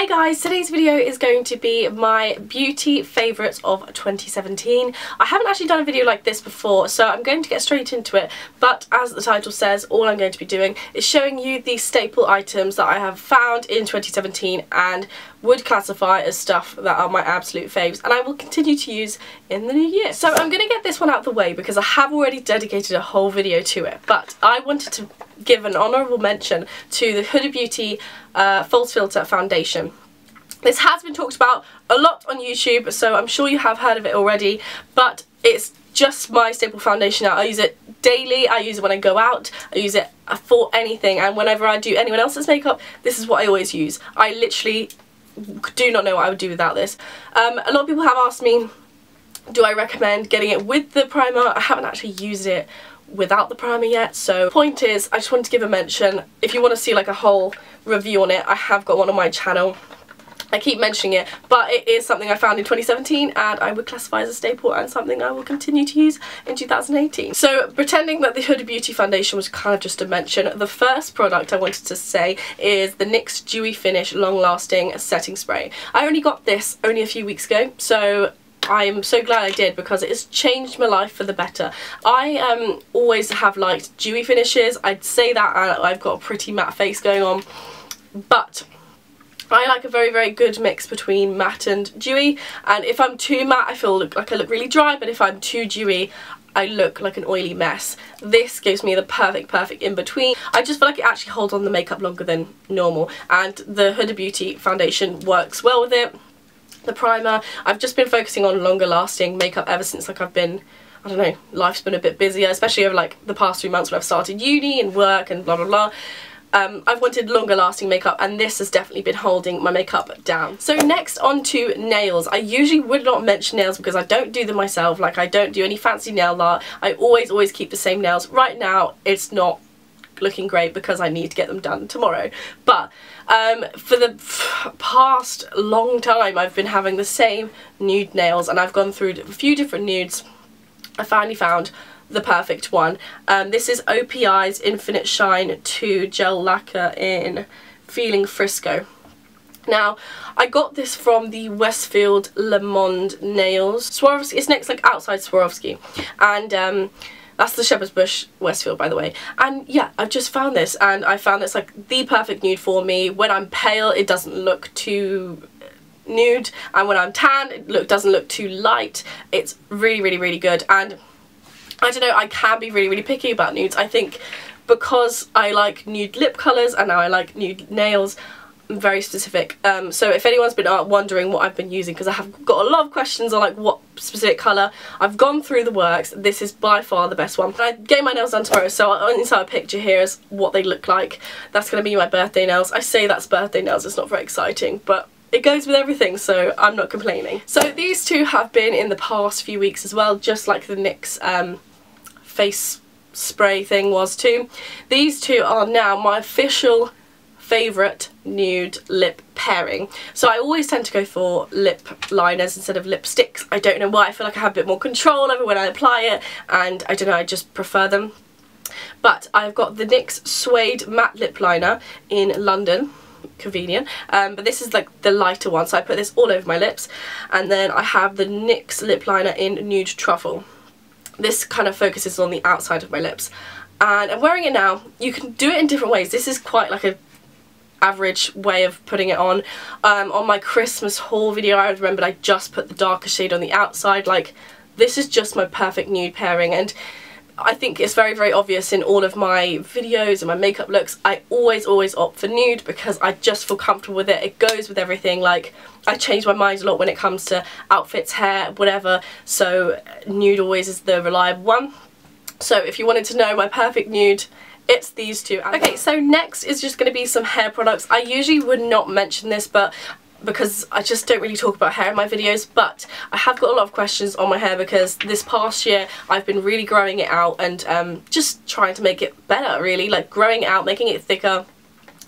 Hey guys, today's video is going to be my beauty favourites of 2017. I haven't actually done a video like this before, so I'm going to get straight into it, but as the title says, all I'm going to be doing is showing you the staple items that I have found in 2017 and would classify as stuff that are my absolute faves and I will continue to use in the new year. So I'm going to get this one out of the way because I have already dedicated a whole video to it, but I wanted to give an honourable mention to the Huda Beauty False Filter Foundation. This has been talked about a lot on YouTube, so I'm sure you have heard of it already, but it's just my staple foundation now. I use it daily, I use it when I go out, I use it for anything, and whenever I do anyone else's makeup, this is what I always use. I literally do not know what I would do without this. A lot of people have asked me, do I recommend getting it with the primer? I haven't actually used it without the primer yet, so point is, I just wanted to give a mention. If you want to see like a whole review on it, I have got one on my channel. I keep mentioning it, but it is something I found in 2017 and I would classify as a staple and something I will continue to use in 2018. So pretending that the Huda Beauty foundation was kind of just a mention, the first product I wanted to say is the NYX Dewy Finish Long Lasting Setting Spray. I only got this only a few weeks ago, so I'm so glad I did because it has changed my life for the better. I always have liked dewy finishes. I'd say that I've got a pretty matte face going on, but I like a very good mix between matte and dewy, and if I'm too matte I feel like I look really dry, but if I'm too dewy I look like an oily mess. This gives me the perfect in between. I just feel like it actually holds on the makeup longer than normal, and the Huda Beauty foundation works well with it. The primer, I've just been focusing on longer lasting makeup ever since like I've been, I don't know, life's been a bit busier, especially over like the past 3 months when I've started uni and work and blah blah blah. I've wanted longer lasting makeup and this has definitely been holding my makeup down. So next on to nails. I usually would not mention nails because I don't do them myself, like I don't do any fancy nail art. I always keep the same nails. Right now it's not looking great because I need to get them done tomorrow, but for the past long time I've been having the same nude nails and I've gone through a few different nudes. I finally found the perfect one. This is OPI's Infinite Shine 2 Gel Lacquer in Feeling Frisco. Now, I got this from the Westfield Le Monde Nails. Swarovski, it's next like outside Swarovski, and that's the Shepherd's Bush Westfield, by the way. And yeah, I've just found this and I found this like the perfect nude for me. When I'm pale it doesn't look too nude, and when I'm tan it doesn't look too light. It's really good, and I don't know, I can be really picky about nudes. I think because I like nude lip colours and now I like nude nails, I'm very specific. So if anyone's been wondering what I've been using, because I have got a lot of questions on like what specific colour, I've gone through the works. This is by far the best one. I'm getting my nails done tomorrow, so inside a picture here is what they look like. That's going to be my birthday nails. I say that's birthday nails, it's not very exciting, but it goes with everything, so I'm not complaining. So these two have been in the past few weeks as well, just like the NYX face spray thing was too. These two are now my official favourite nude lip pairing. So I always tend to go for lip liners instead of lipsticks. I don't know why, I feel like I have a bit more control over when I apply it, and I don't know, I just prefer them. But I've got the NYX Suede matte lip liner in London. Convenient, but this is like the lighter one, so I put this all over my lips, and then I have the NYX lip liner in Nude Truffle. This kind of focuses on the outside of my lips, and I'm wearing it now. You can do it in different ways. This is quite like a average way of putting it on. On my Christmas haul video I remembered I just put the darker shade on the outside. Like, this is just my perfect nude pairing, and I think it's very obvious in all of my videos and my makeup looks. I always opt for nude because I just feel comfortable with it. It goes with everything. Like, I change my mind a lot when it comes to outfits, hair, whatever, so nude always is the reliable one. So if you wanted to know my perfect nude, it's these two. Okay, so next is just going to be some hair products. I usually would not mention this, but because I just don't really talk about hair in my videos, but I have got a lot of questions on my hair because this past year I've been really growing it out and just trying to make it better, really, like growing it out, making it thicker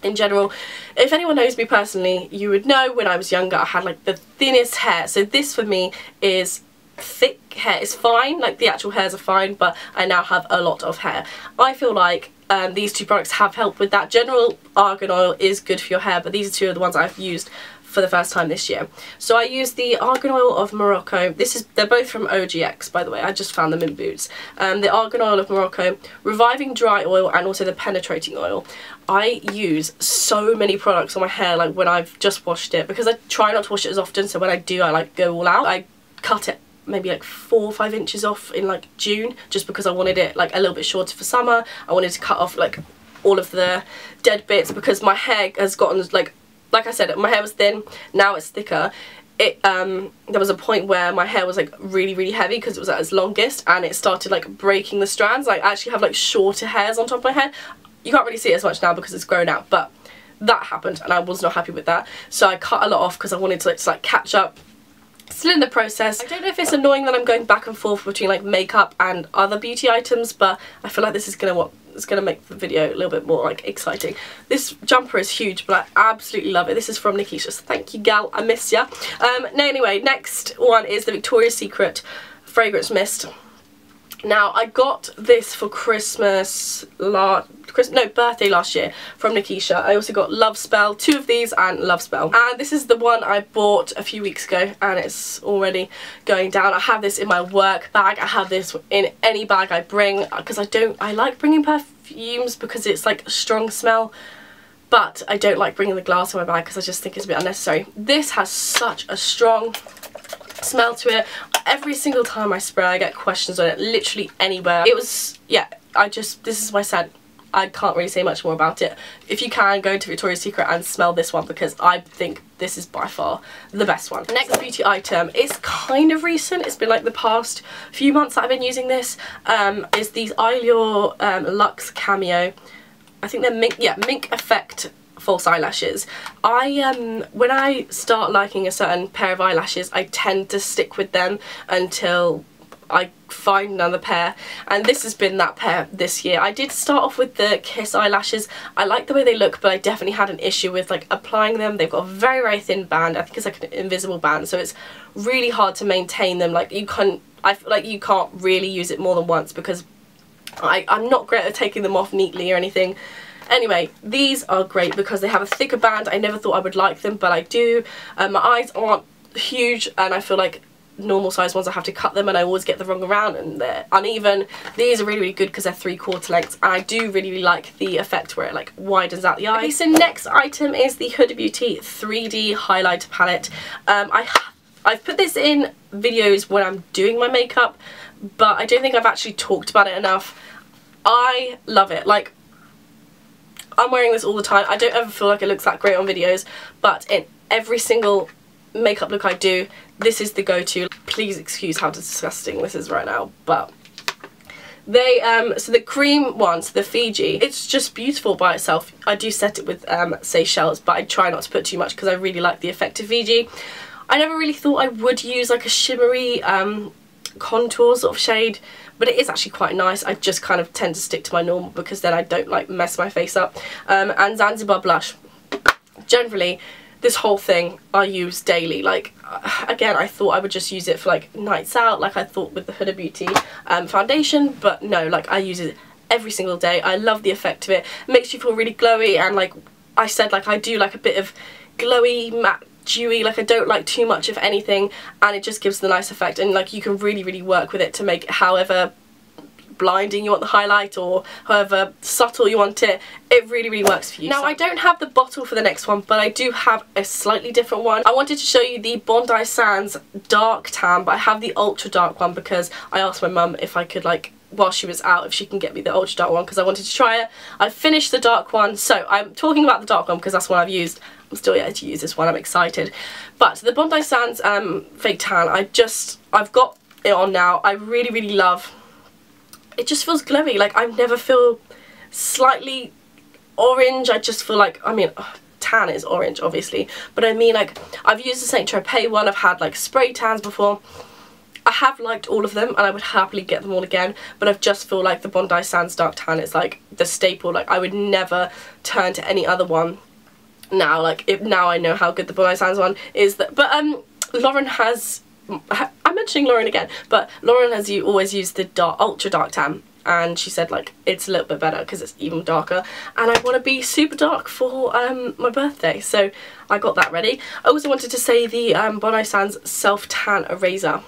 in general. If anyone knows me personally, you would know when I was younger I had like the thinnest hair, so this for me is thick hair. It's fine, like the actual hairs are fine, but I now have a lot of hair. I feel like these two products have helped with that. General argan oil is good for your hair, but these are two of the ones I've used for the first time this year. So I used the Argan Oil of Morocco. They're both from OGX, by the way. I just found them in Boots. The Argan Oil of Morocco, Reviving Dry Oil, and also the Penetrating Oil. I use so many products on my hair, like when I've just washed it, because I try not to wash it as often, so when I do, I like go all out. I cut it maybe like 4 or 5 inches off in like June, just because I wanted it like a little bit shorter for summer. I wanted to cut off like all of the dead bits, because my hair has gotten like I said, my hair was thin, now it's thicker. There was a point where my hair was like really heavy because it was at its longest, and it started like breaking the strands. Like, I actually have like shorter hairs on top of my head. You can't really see it as much now because it's grown out, but that happened and I was not happy with that. So I cut a lot off because I wanted to like catch up. Still in the process. I don't know if it's annoying that I'm going back and forth between like makeup and other beauty items, but I feel like this is gonna make the video a little bit more like exciting. This jumper is huge, but I absolutely love it. This is from Nikisha, so thank you, gal, I miss ya. Anyway, next one is the Victoria's Secret Fragrance Mist. Now, I got this for birthday last year from Nikisha. I also got Love Spell, 2 of these, and Love Spell. And this is the one I bought a few weeks ago, and it's already going down. I have this in my work bag. I have this in any bag I bring, because I like bringing perfumes because it's like a strong smell. But I don't like bringing the glass in my bag because I just think it's a bit unnecessary. This has such a strong smell to it. Every single time I spray, I get questions on it, literally anywhere. It was, yeah, this is my scent. I can't really say much more about it. If you can, go to Victoria's Secret and smell this one, because I think this is by far the best one. Next beauty item is kind of recent. It's been like the past few months that I've been using this. Is these Eyelure Luxe Cameo. I think they're Mink Effect false eyelashes. When I start liking a certain pair of eyelashes, I tend to stick with them until I find another pair, and this has been that pair this year. I did start off with the Kiss eyelashes. I like the way they look, but I definitely had an issue with like applying them. They've got a very thin band. I think it's like an invisible band, so it's really hard to maintain them. Like, I feel like you can't really use it more than once, because I'm not great at taking them off neatly or anything. Anyway, these are great because they have a thicker band. I never thought I would like them, but I do. My eyes aren't huge, and I feel like normal size ones I have to cut them, and I always get the wrong around and they're uneven. These are really good because they're 3/4 lengths, and I do really like the effect where it like widens out the eye. Okay, so next item is the Huda Beauty 3D highlighter palette. I've put this in videos when I'm doing my makeup, but I don't think I've actually talked about it enough. I love it. Like, I'm wearing this all the time. I don't ever feel like it looks that great on videos, but in every single makeup look I do, this is the go-to. Please excuse how disgusting this is right now, but they so the cream one, so the Fiji, it's just beautiful by itself. I do set it with Seychelles, but I try not to put too much because I really like the effect of Fiji. I never really thought I would use like a shimmery contour sort of shade, but it is actually quite nice. I just kind of tend to stick to my normal because then I don't like mess my face up. And Zanzibar Blush. Generally, this whole thing I use daily. Like, again, I thought I would just use it for like nights out, like I thought with the Huda Beauty foundation, but no, like I use it every single day. I love the effect of it. It makes you feel really glowy, and like I said, like I do like a bit of glowy, matte, dewy. Like I don't like too much of anything, and it just gives the nice effect, and like you can really work with it to make it however blinding you want the highlight or however subtle you want it. It really works for you. Now, I don't have the bottle for the next one, but I do have a slightly different one. I wanted to show you the Bondi Sands Dark Tan, but I have the ultra dark one because I asked my mum if I could, like, while she was out, if she can get me the ultra dark one because I wanted to try it. I finished the dark one, so I'm talking about the dark one because that's what I've used. I'm still yet to use this one, I'm excited. But the Bondi Sands Fake Tan, I've got it on now. I really love. It just feels glowy. Like, I never feel slightly orange. I just feel like, I mean, tan is orange obviously, but I mean, like, I've used the Saint Tropez one, I've had like spray tans before. I have liked all of them and I would happily get them all again, but I just feel like the Bondi Sands Dark Tan is like the staple. Like, I would never turn to any other one now. Like, now I know how good the Bondi Sands one is. But Lauren has, I'm mentioning Lauren again, but Lauren has always used the ultra dark tan, and she said like it's a little bit better because it's even darker, and I want to be super dark for my birthday, so I got that ready. I also wanted to say the Bono Sands Self Tan Eraser,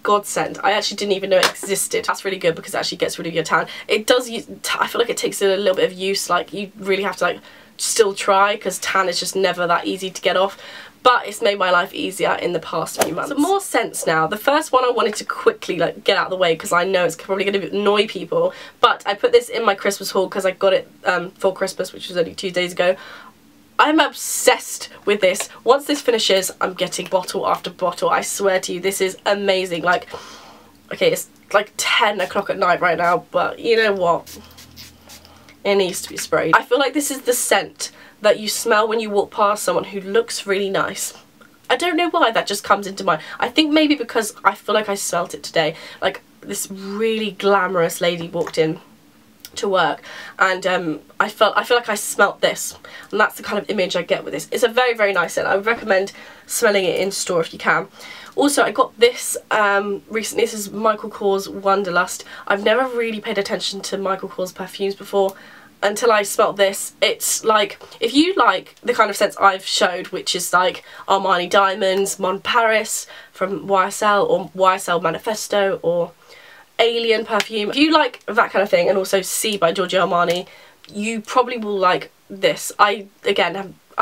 godsend. I actually didn't even know it existed. That's really good because it actually gets rid of your tan. It does use, I feel like it takes a little bit of use, like you really have to like still try, because tan is just never that easy to get off, but it's made my life easier in the past few months. Some more scents now. The first one I wanted to quickly like get out of the way because I know it's probably going to annoy people, but I put this in my Christmas haul because I got it for Christmas, which was only 2 days ago. I'm obsessed with this. Once this finishes, I'm getting bottle after bottle. I swear to you, this is amazing. Like, okay, it's like 10 o'clock at night right now, but you know what? It needs to be sprayed. I feel like this is the scent that you smell when you walk past someone who looks really nice. I don't know why that just comes into mind. I think maybe because I feel like I smelt it today. Like this really glamorous lady walked in to work, and I feel like I smelt this, and that's the kind of image I get with this. It's a very, very nice scent. I would recommend smelling it in store if you can. Also, I got this recently. This is Michael Kors Wanderlust. I've never really paid attention to Michael Kors perfumes before until I smelt this. It's like, if you like the kind of scents I've showed, which is like Armani Diamonds, Mon Paris from YSL, or YSL Manifesto, or Alien perfume. If you like that kind of thing, and also C by Giorgio Armani, you probably will like this. I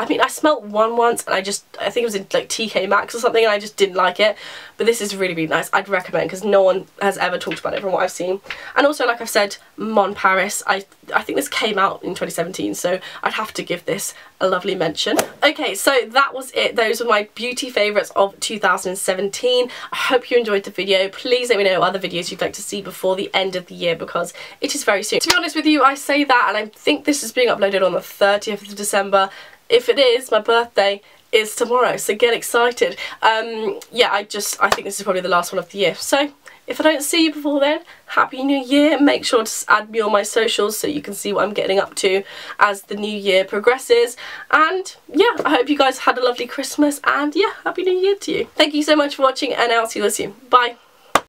mean, I smelt one once, and I think it was in like TK Maxx or something, and I just didn't like it. But this is really, really nice. I'd recommend, because no one has ever talked about it from what I've seen. And also, like I've said, Mon Paris. I think this came out in 2017, so I'd have to give this a lovely mention. Okay, so that was it. Those were my beauty favourites of 2017. I hope you enjoyed the video. Please let me know other videos you'd like to see before the end of the year, because it is very soon. To be honest with you, I say that, and I think this is being uploaded on the 30th of December. If it is, my birthday is tomorrow, so get excited. Yeah, I think this is probably the last one of the year. So if I don't see you before then, Happy New Year. Make sure to add me on my socials so you can see what I'm getting up to as the new year progresses. And yeah, I hope you guys had a lovely Christmas, and yeah, Happy New Year to you. Thank you so much for watching, and I'll see you soon. Bye.